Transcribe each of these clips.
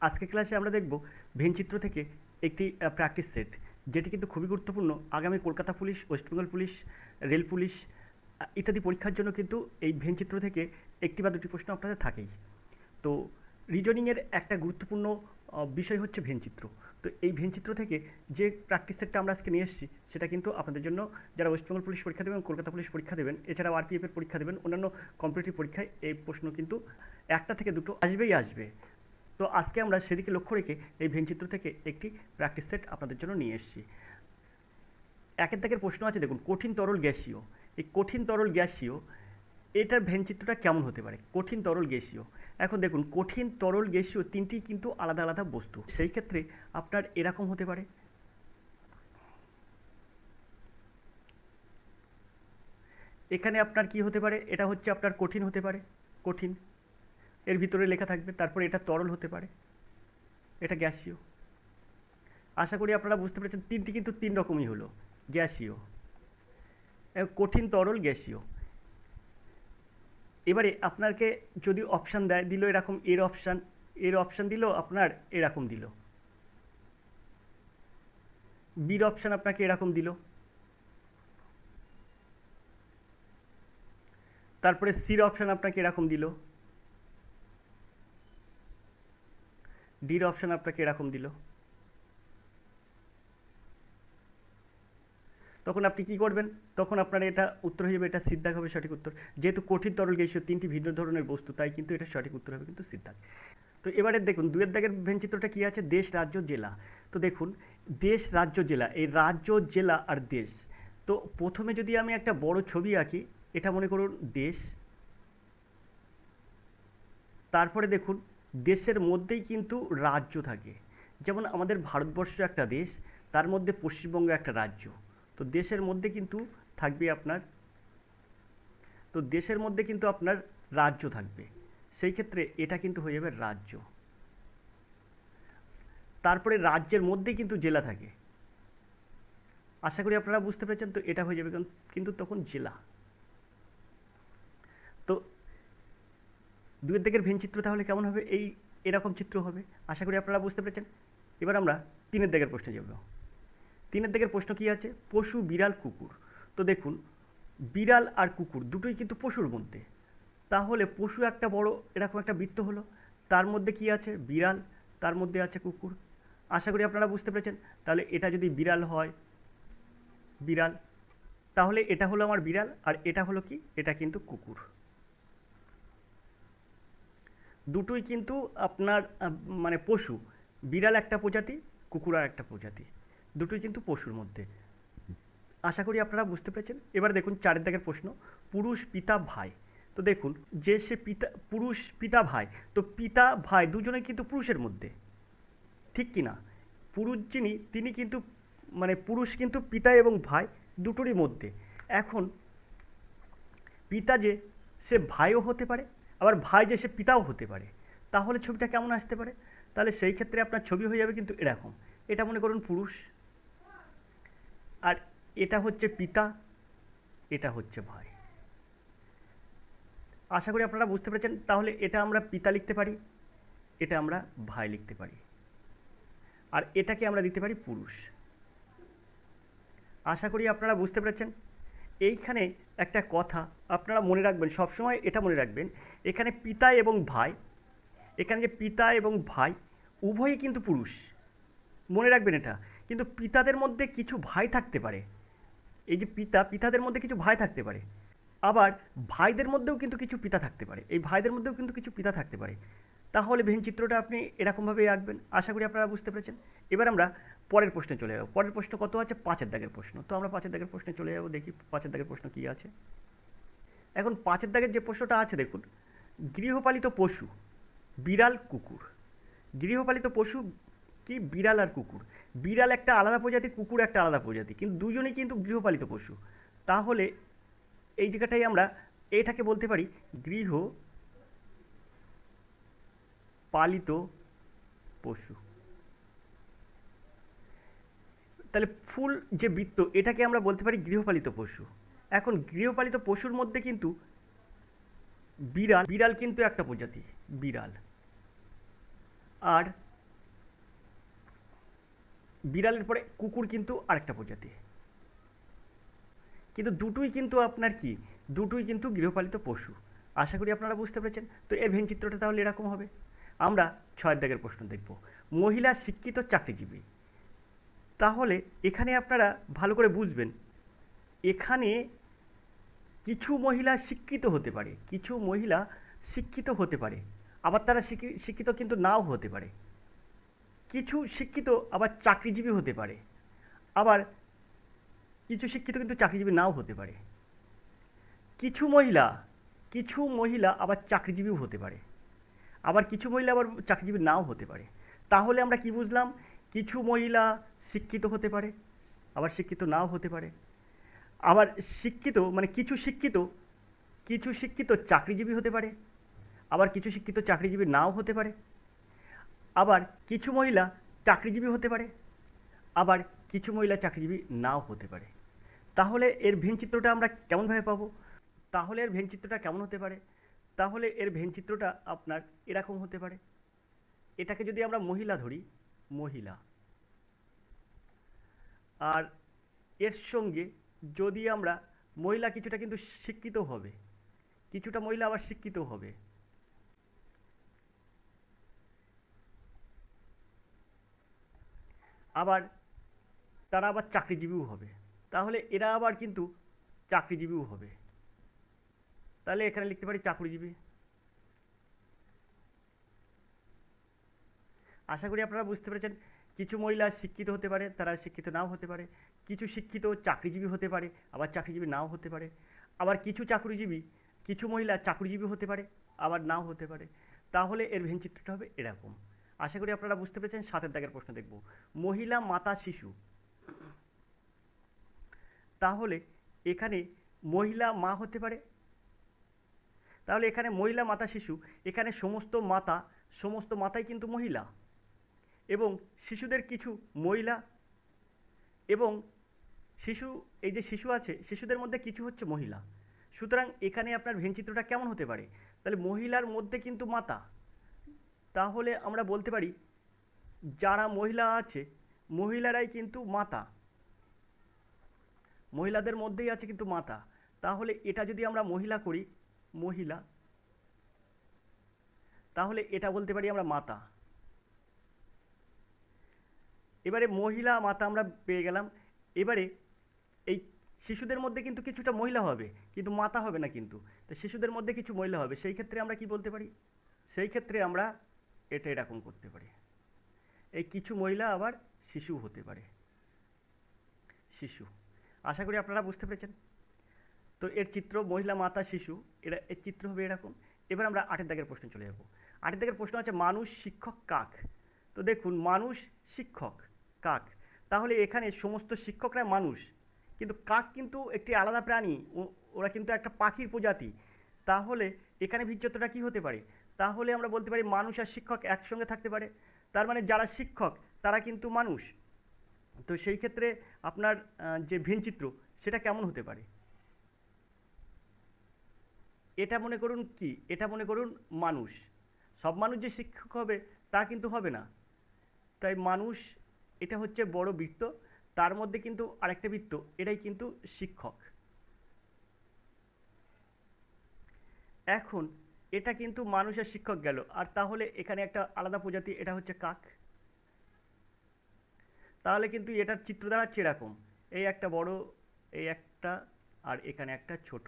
আজকের ক্লাসে আমরা দেখব ভেনচিত্র থেকে একটি প্র্যাকটিস সেট, যেটি কিন্তু খুবই গুরুত্বপূর্ণ আগামী Kolkata police, West Bengal police, rail police ইত্যাদি পরীক্ষার জন্য কিন্তু এই ভেনচিত্র থেকে একটি বা দুটি প্রশ্ন আপনাদের থাকেই। তো রিজনিংয়ের একটা গুরুত্বপূর্ণ বিষয় হচ্ছে ভেনচিত্র। তো এই ভেনচিত্র থেকে যে প্র্যাকটিস সেটটা আমরা আজকে নিয়ে এসেছি, সেটা কিন্তু আপনাদের জন্য যারা ওয়েস্ট বেঙ্গল পুলিশ পরীক্ষা দেবেন, কলকাতা পুলিশ পরীক্ষা দেবেন, এছাড়াও আরপিএফের পরীক্ষা দেবেন, অন্যান্য কম্পিটিটিভ পরীক্ষায় এই প্রশ্ন কিন্তু একটা থেকে দুটো আসবেই আসবে। তো আজকে আমরা সেদিকে লক্ষ্য রেখে এই ভেনচিত্র থেকে একটি প্র্যাকটিস সেট আপনাদের জন্য নিয়ে এসেছি। একের দাগের প্রশ্ন আছে, দেখুন, কঠিন তরল গ্যাসীয়। এই কঠিন তরল গ্যাসীয়, এটার ভেনচিত্রটা কেমন হতে পারে? কঠিন তরল গ্যাসীয়। এখন দেখুন, কঠিন তরল গ্যাসীয় তিনটি কিন্তু আলাদা আলাদা বস্তু। সেই ক্ষেত্রে আপনার এরকম হতে পারে। এখানে আপনার কি হতে পারে? এটা হচ্ছে আপনার কঠিন হতে পারে, কঠিন, এর ভিতরে লেখা থাকবে। তারপরে এটা তরল হতে পারে, এটা গ্যাসীয়। আশা করি আপনারা বুঝতে পেরেছেন, তিনটি কিন্তু তিন রকমই হলো, গ্যাসীয়, কঠিন, তরল, গ্যাসীয়। এবারে আপনাকে যদি অপশান দেয়, দিল এরকম এর অপশান দিল আপনার এরকম দিল, বির অপশান আপনাকে এরকম দিল, তারপরে সির অপশান আপনাকে এরকম দিল, ডির অপশান আপনাকে এরকম দিল। তখন আপনি কি করবেন? তখন আপনার এটা উত্তর হয়ে যাবে, এটা সিদ্ধাক হবে সঠিক উত্তর। যেহেতু কঠিন, তরল, গ্যাসীয় তিনটি ভিন্ন ধরনের বস্তু, তাই কিন্তু এটা সঠিক উত্তর হবে কিন্তু সিদ্ধাক। তো এবারে দেখুন, দুয়ের দাগের ভেনচিত্রটা কী আছে? দেশ, রাজ্য, জেলা। তো দেখুন, দেশ, রাজ্য, জেলা, এই রাজ্য, জেলা আর দেশ। তো প্রথমে যদি আমি একটা বড় ছবি আঁকি, এটা মনে করুন দেশ। তারপরে দেখুন, দেশের মধ্যেই কিন্তু রাজ্য থাকে। যেমন আমাদের ভারতবর্ষ একটা দেশ, তার মধ্যে পশ্চিমবঙ্গ একটা রাজ্য। তো দেশের মধ্যে কিন্তু থাকবে আপনার, তো দেশের মধ্যে কিন্তু আপনার রাজ্য থাকবে। সেই ক্ষেত্রে এটা কিন্তু হয়ে যাবে রাজ্য। তারপরে রাজ্যের মধ্যে কিন্তু জেলা থাকে। আশা করি আপনারা বুঝতে পেরেছেন। তো এটা হয়ে যাবে কিন্তু তখন জেলা। তো দুয়ের দিকের ভেনচিত্র তাহলে কেমন হবে? এরকম চিত্র হবে। আশা করি আপনারা বুঝতে পেরেছেন। এবার আমরা তিনের দিকের প্রশ্নে যাব। তিনের দিকের প্রশ্ন কি আছে? পশু, বিড়াল, কুকুর। তো দেখুন, বিড়াল আর কুকুর দুটোই কিন্তু পশুর মধ্যে। তাহলে পশু একটা বড় এরকম একটা বৃত্ত হলো, তার মধ্যে কি আছে? বিড়াল, তার মধ্যে আছে কুকুর। আশা করি আপনারা বুঝতে পেরেছেন। তাহলে এটা যদি বিড়াল হয়, বিড়াল, তাহলে এটা হলো আমার বিড়াল, আর এটা হলো কি? এটা কিন্তু কুকুর। দুটোই কিন্তু আপনার মানে পশু। বিড়াল একটা প্রজাতি, কুকুর আর একটা প্রজাতি, দুটোই কিন্তু পশুর মধ্যে। আশা করি আপনারা বুঝতে পেরেছেন। এবার দেখুন, চারের দাগের প্রশ্ন, পুরুষ, পিতা, ভাই। তো দেখুন, যে সে পিতা, পুরুষ, পিতা, ভাই। তো পিতা ভাই দুজনেই কিন্তু পুরুষের মধ্যে, ঠিক কি না? পুরুষ যিনি, তিনি কিন্তু মানে পুরুষ কিন্তু পিতা এবং ভাই দুটোরই মধ্যে। এখন পিতা যে, সে ভাইও হতে পারে, আবার ভাই যে সে পিতাও হতে পারে। তাহলে ছবিটা কেমন আসতে পারে? তাহলে সেই ক্ষেত্রে আপনার ছবি হয়ে যাবে কিন্তু এরকম। এটা মনে করুন পুরুষ, আর এটা হচ্ছে পিতা, এটা হচ্ছে ভাই। আশা করি আপনারা বুঝতে পেরেছেন। তাহলে এটা আমরা পিতা লিখতে পারি, এটা আমরা ভাই লিখতে পারি, আর এটাকে আমরা দিতে পারি পুরুষ। আশা করি আপনারা বুঝতে পেরেছেন। এইখানে একটা কথা আপনারা মনে রাখবেন, সবসময় এটা মনে রাখবেন, এখানে পিতা এবং ভাই, এখানে যে পিতা এবং ভাই উভয়ই কিন্তু পুরুষ, মনে রাখবেন এটা। কিন্তু পিতাদের মধ্যে কিছু ভাই থাকতে পারে, এই যে পিতাদের মধ্যে কিছু ভাই থাকতে পারে, আবার ভাইদের মধ্যেও কিন্তু কিছু পিতা থাকতে পারে, এই ভাইদের মধ্যেও কিন্তু কিছু পিতা থাকতে পারে। তাহলে ভেনচিত্রটা আপনি এরকমভাবেই আঁকবেন। আশা করি আপনারা বুঝতে পেরেছেন। এবার আমরা পরের প্রশ্নে চলে যাব। পরের প্রশ্ন কত আছে? পাঁচের দাগের প্রশ্ন। তো আমরা পাঁচের দাগের প্রশ্নে চলে যাব, দেখি পাঁচের দাগের প্রশ্ন কী আছে। এখন পাঁচের দাগের যে প্রশ্নটা আছে, দেখুন, গৃহপালিত পশু, বিড়াল, কুকুর। গৃহপালিত পশু কি? বিড়াল আর কুকুর। বিড়াল একটা আলাদা প্রজাতি, কুকুর একটা আলাদা প্রজাতি, কিন্তু দুজনেই কিন্তু গৃহপালিত পশু। তাহলে এই জায়গাটাই আমরা এটাকে বলতে পারি গৃহপালিত পশু। তাহলে ফুল যে বৃত্ত, এটাকে আমরা বলতে পারি গৃহপালিত পশু। এখন গৃহপালিত পশুর মধ্যে কিন্তু বিড়াল কিন্তু একটা প্রজাতি, বিড়াল, আর বিড়ালের পরে কুকুর কিন্তু আরেকটা প্রজাতি, কিন্তু দুটোই কিন্তু আপনার কি, দুটোই কিন্তু গৃহপালিত পশু। আশা করি আপনারা বুঝতে পেরেছেন। তো এর ভেন চিত্রটা তাহলে এরকম হবে। আমরা 6 দাগের প্রশ্ন দেখব, মহিলা শিক্ষিত চাকরিজীবী। তাহলে এখানে আপনারা ভালো করে বুঝবেন, এখানে কিছু মহিলা শিক্ষিত হতে পারে, কিছু মহিলা শিক্ষিত হতে পারে, আবার তারা শিক্ষিত কিন্তু নাও হতে পারে। কিছু শিক্ষিত আবার চাকরিজীবী হতে পারে, আবার কিছু শিক্ষিত কিন্তু চাকরিজীবী নাও হতে পারে। কিছু মহিলা আবার চাকরিজীবীও হতে পারে, আবার কিছু মহিলা আবার চাকরিজীবী নাও হতে পারে। তাহলে আমরা কি বুঝলাম, কিছু মহিলা শিক্ষিত হতে পারে, আবার শিক্ষিত নাও হতে পারে। আবার শিক্ষিত মানে কিছু শিক্ষিত চাকরিজীবী হতে পারে, আবার কিছু শিক্ষিত চাকরিজীবী নাও হতে পারে। আবার কিছু মহিলা চাকরিজীবী হতে পারে, আবার কিছু মহিলা চাকরিজীবী নাও হতে পারে। তাহলে এর ভেন চিত্রটা আমরা কেমনভাবে পাবো? তাহলে এর ভেন চিত্রটা কেমন হতে পারে? তাহলে এর ভেন চিত্রটা আপনার এরকম হতে পারে। এটাকে যদি আমরা মহিলা ধরি, মহিলা, আর এর সঙ্গে যদি আমরা মহিলা কিছুটা কিন্তু শিক্ষিত হবে, কিছুটা মহিলা আবার শিক্ষিত হবে, আবার তারা আবার চাকরিজীবীও হবে। তাহলে এরা আবার কিন্তু চাকরিজীবীও হবে। তাহলে এখানে লিখতে পারি চাকরিজীবী। আশা করি আপনারা বুঝতে পেরেছেন। কিছু মহিলা শিক্ষিত হতে পারে, তারা শিক্ষিত নাও হতে পারে। কিছু শিক্ষিত চাকরিজীবী হতে পারে, আবার চাকরিজীবী নাও হতে পারে। আবার কিছু মহিলা চাকরিজীবী হতে পারে, আবার নাও হতে পারে। তাহলে এর ভেন চিত্রটা হবে এরকম। আশা করি আপনারা বুঝতে পেরেছেন। 7 দাগের প্রশ্ন দেখব, মহিলা মাতা শিশু। তাহলে এখানে মহিলা মা হতে পারে। তাহলে এখানে মহিলা মাতা শিশু, এখানে সমস্ত মাতাই কিন্তু মহিলা, এবং শিশুদের কিছু মহিলা, এবং এই যে শিশু আছে, শিশুদের মধ্যে কিছু হচ্ছে মহিলা। সুতরাং এখানে আপনার ভেন চিত্রটা কেমন হতে পারে? তাহলে মহিলার মধ্যে কিন্তু মাতা। তাহলে আমরা বলতে পারি যারা মহিলা আছে, মহিলারাই কিন্তু মাতা, মহিলাদের মধ্যেই আছে কিন্তু মাতা। তাহলে এটা যদি আমরা মহিলা করি, মহিলা, তাহলে এটা বলতে পারি আমরা মাতা। এবারে মহিলা মাতা আমরা পেয়ে গেলাম। এবারে এই শিশুদের মধ্যে কিন্তু কিছুটা মহিলা হবে, কিন্তু মাতা হবে না কিন্তু। তো শিশুদের মধ্যে কিছু মহিলা হবে, সেই ক্ষেত্রে আমরা কি বলতে পারি? সেই ক্ষেত্রে আমরা এটা এরকম করতে পারি, এই কিছু মহিলা আবার শিশু হতে পারে, শিশু। আশা করি আপনারা বুঝতে পেরেছেন। তো এর চিত্র মহিলা মাতা শিশু, এর চিত্র হবে এরকম। এবার আমরা 8 দাগের প্রশ্ন চলে যাব। 8 দাগের প্রশ্ন আছে মানুষ শিক্ষক কাক। তো দেখুন, মানুষ শিক্ষক কাক, তাহলে এখানে সমস্ত শিক্ষকরা মানুষ, কিন্তু কাক কিন্তু একটি আলাদা প্রাণী, ওরা কিন্তু একটা পাখির প্রজাতি। তাহলে এখানে ভিজ্যতটা কি হতে পারে? তাহলে আমরা বলতে পারি মানুষ আর শিক্ষক একসঙ্গে থাকতে পারে। তার মানে যারা শিক্ষক তারা কিন্তু মানুষ। তো সেই ক্ষেত্রে আপনার যে ভিনচিত্র সেটা কেমন হতে পারে? এটা মনে করুন কি, এটা মনে করুন মানুষ। সব মানুষ যে শিক্ষক হবে তা কিন্তু হবে না। তাই মানুষ, এটা হচ্ছে বড় বৃত্ত, তার মধ্যে কিন্তু আরেকটা বৃত্ত, এটাই কিন্তু শিক্ষক। এখন এটা কিন্তু মানুষের শিক্ষক গেল, আর তাহলে এখানে একটা আলাদা প্রজাতি, এটা হচ্ছে কাক। তাহলে কিন্তু এটার চিত্র দাঁড়াচ্ছে এরকম, এই একটা বড়, এই একটা, আর এখানে একটা ছোট।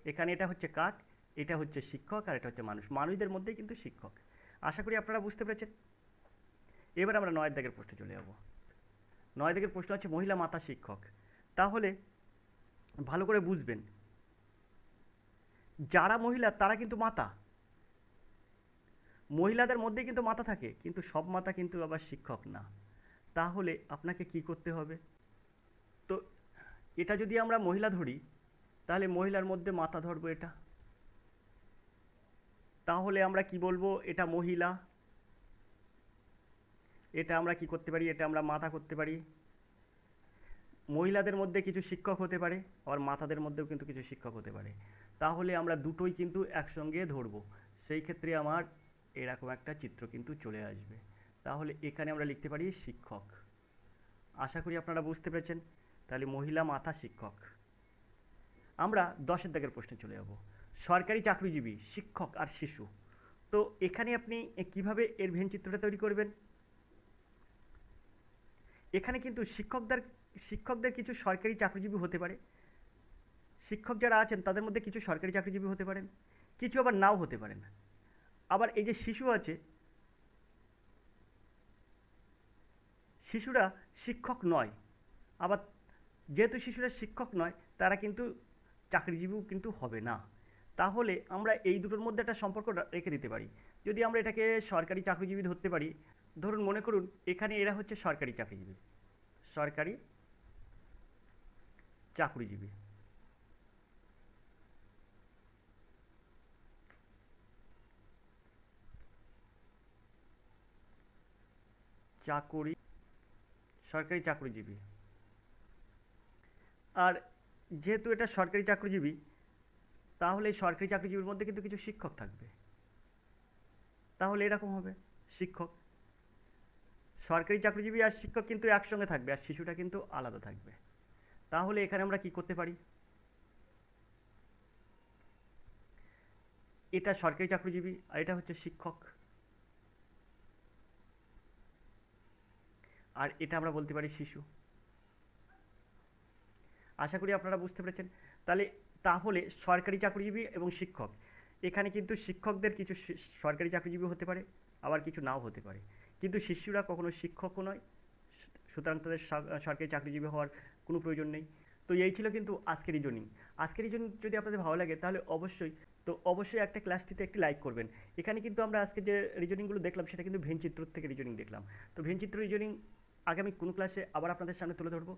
এখানে এটা হচ্ছে কাক, এটা হচ্ছে শিক্ষক, আর এটা হচ্ছে মানুষ। মানুষদের মধ্যেই কিন্তু শিক্ষক। আশা করি আপনারা বুঝতে পেরেছেন। এবার আমরা 9 দাগের প্রশ্নে চলে যাব। 9 দাগের প্রশ্ন আছে মহিলা মাতা শিক্ষক। তাহলে ভালো করে বুঝবেন, যারা মহিলা তারা কিন্তু মাতা, মহিলাদের মধ্যে কিন্তু মাতা থাকে, কিন্তু সব মাতা কিন্তু আবার শিক্ষক না। তাহলে আপনাকে কি করতে হবে? তো এটা যদি আমরা মহিলা ধরি, তাহলে মহিলার মধ্যে মাতা ধরবো এটা। তাহলে আমরা কি বলবো? এটা মহিলা। এটা আমরা কি করতে পারি? এটা আমরা মাতা করতে পারি। মহিলাদের মধ্যে কিছু শিক্ষক হতে পারে, আবার মাতাদের মধ্যেও কিন্তু কিছু শিক্ষক হতে পারে। তাহলে আমরা দুটোই কিন্তু একসঙ্গে ধরবো। সেই ক্ষেত্রে আমার এরকম একটা চিত্র কিন্তু চলে আসবে। তাহলে এখানে আমরা লিখতে পারি শিক্ষক। আশা করি আপনারা বুঝতে পেরেছেন। তাহলে মহিলা মাতা শিক্ষক। আমরা 10 দাগের প্রশ্নে চলে যাব। সরকারি চাকরিজীবী, শিক্ষক আর শিশু। তো এখানে আপনি কিভাবে এর ভেনচিত্রটা তৈরি করবেন? এখানে কিন্তু শিক্ষকদের কিছু সরকারি চাকরিজীবী হতে পারে। শিক্ষক যারা আছেন তাদের মধ্যে কিছু সরকারি চাকরিজীবী হতে পারেন, কিছু আবার নাও হতে পারেন। আবার এই যে শিশু আছে, শিশুরা শিক্ষক নয়। আবার যেহেতু শিশুরা শিক্ষক নয়, তারা কিন্তু চাকরিজীবীও কিন্তু হবে না। তাহলে আমরা এই দুটোর মধ্যে একটা সম্পর্ক রেখে দিতে পারি। যদি আমরা এটাকে সরকারি চাকরিজীবী ধরতে পারি, ধরুন মনে করুন এখানে এরা হচ্ছে সরকারি চাকরিজীবী, সরকারি চাকরিজীবী। চাকুরি সরকারি চাকরিজীবী। আর যেহেতু এটা সরকারি চাকরিজীবী, তাহলে এই সরকারি চাকরিজীবীর মধ্যে কিন্তু কিছু শিক্ষক থাকবে। তাহলে এরকম হবে, শিক্ষক, সরকারি চাকরিজীবী আর শিক্ষক কিন্তু একসঙ্গে থাকবে, আর শিশুটা কিন্তু আলাদা থাকবে। তাহলে এখানে আমরা কি করতে পারি? এটা সরকারি চাকরিজীবী আর এটা হচ্ছে শিক্ষক, আর এটা আমরা বলতে পারি শিশু। আশা করি আপনারা বুঝতে পেরেছেন। তাহলে সরকারি চাকরিজীবী এবং শিক্ষক, এখানে কিন্তু শিক্ষকদের কিছু সরকারি চাকরিজীবী হতে পারে, আবার কিছু নাও হতে পারে, কিন্তু শিশুরা কখনো শিক্ষকও নয়। সুতরাং তাদের সরকারি চাকরিজীবী হওয়ার কোনো প্রয়োজন নেই। তো এই ছিল কিন্তু আজকের রিজনিং। আজকের রিজনিং যদি আপনাদের ভালো লাগে তাহলে অবশ্যই একটা ক্লাসটিতে একটি লাইক করবেন। এখানে কিন্তু আমরা আজকে যে রিজনিংগুলো দেখলাম সেটা কিন্তু ভেনচিত্র থেকে রিজনিং দেখলাম। তো ভেনচিত্র রিজনিং আগামী কোনো ক্লাসে আবার আপনাদের সামনে তুলে ধরবো।